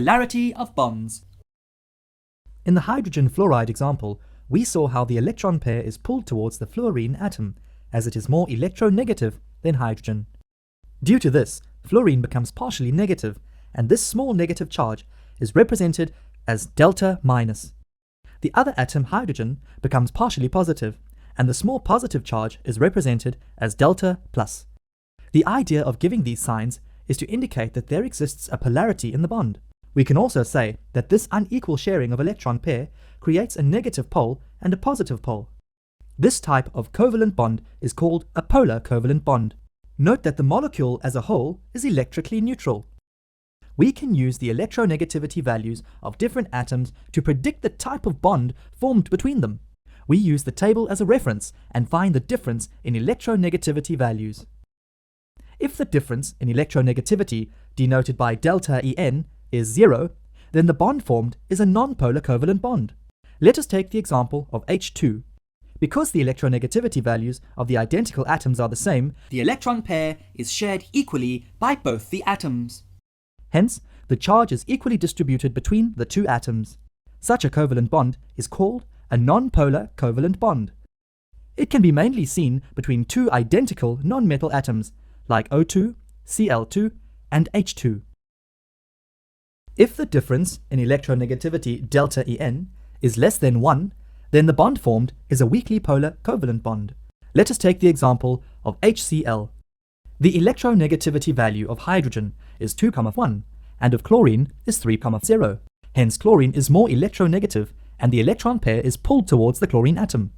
Polarity of bonds. In the hydrogen fluoride example, we saw how the electron pair is pulled towards the fluorine atom, as it is more electronegative than hydrogen. Due to this, fluorine becomes partially negative, and this small negative charge is represented as delta minus. The other atom, hydrogen, becomes partially positive, and the small positive charge is represented as delta plus. The idea of giving these signs is to indicate that there exists a polarity in the bond. We can also say that this unequal sharing of electron pair creates a negative pole and a positive pole. This type of covalent bond is called a polar covalent bond. Note that the molecule as a whole is electrically neutral. We can use the electronegativity values of different atoms to predict the type of bond formed between them. We use the table as a reference and find the difference in electronegativity values. If the difference in electronegativity, denoted by delta En, is 0, then the bond formed is a non-polar covalent bond. Let us take the example of H2. Because the electronegativity values of the identical atoms are the same, The electron pair is shared equally by both the atoms. hence, the charge is equally distributed between the two atoms. Such a covalent bond is called a non-polar covalent bond. It can be mainly seen between two identical non-metal atoms, like O2, Cl2, and H2. If the difference in electronegativity delta En is less than 1, then the bond formed is a weakly polar covalent bond. Let us take the example of HCl. The electronegativity value of hydrogen is 2,1 and of chlorine is 3,0. Hence, chlorine is more electronegative and the electron pair is pulled towards the chlorine atom.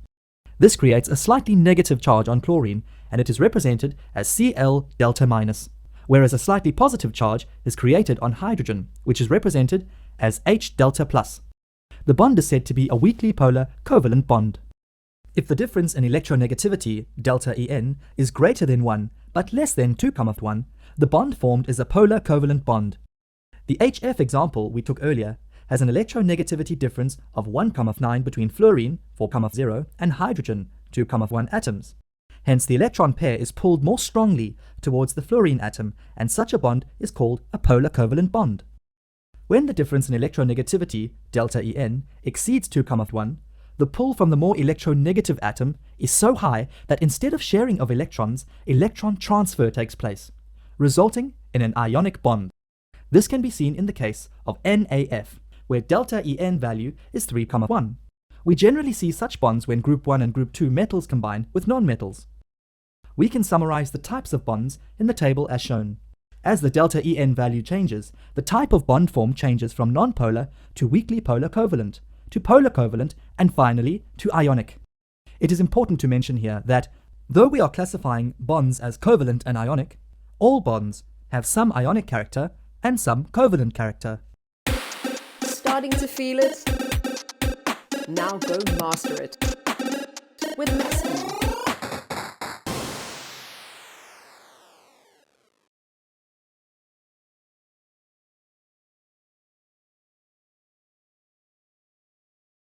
This creates a slightly negative charge on chlorine and it is represented as Cl delta minus, whereas a slightly positive charge is created on hydrogen, which is represented as H delta plus. The bond is said to be a weakly polar covalent bond. If the difference in electronegativity, delta En, is greater than 1 but less than 2,1, the bond formed is a polar covalent bond. The HF example we took earlier has an electronegativity difference of 1,9 between fluorine, 4,0, and hydrogen, 2,1 atoms. Hence, the electron pair is pulled more strongly towards the fluorine atom, and such a bond is called a polar covalent bond. When the difference in electronegativity, delta En, exceeds 2,1, the pull from the more electronegative atom is so high that instead of sharing of electrons, electron transfer takes place, resulting in an ionic bond. This can be seen in the case of NaF, where delta En value is 3,1. We generally see such bonds when group 1 and group 2 metals combine with nonmetals. We can summarize the types of bonds in the table as shown. As the delta En value changes, the type of bond form changes from nonpolar to weakly polar covalent, to polar covalent, and finally to ionic. It is important to mention here that, though we are classifying bonds as covalent and ionic, all bonds have some ionic character and some covalent character. Starting to feel it? Now go master it with Maski.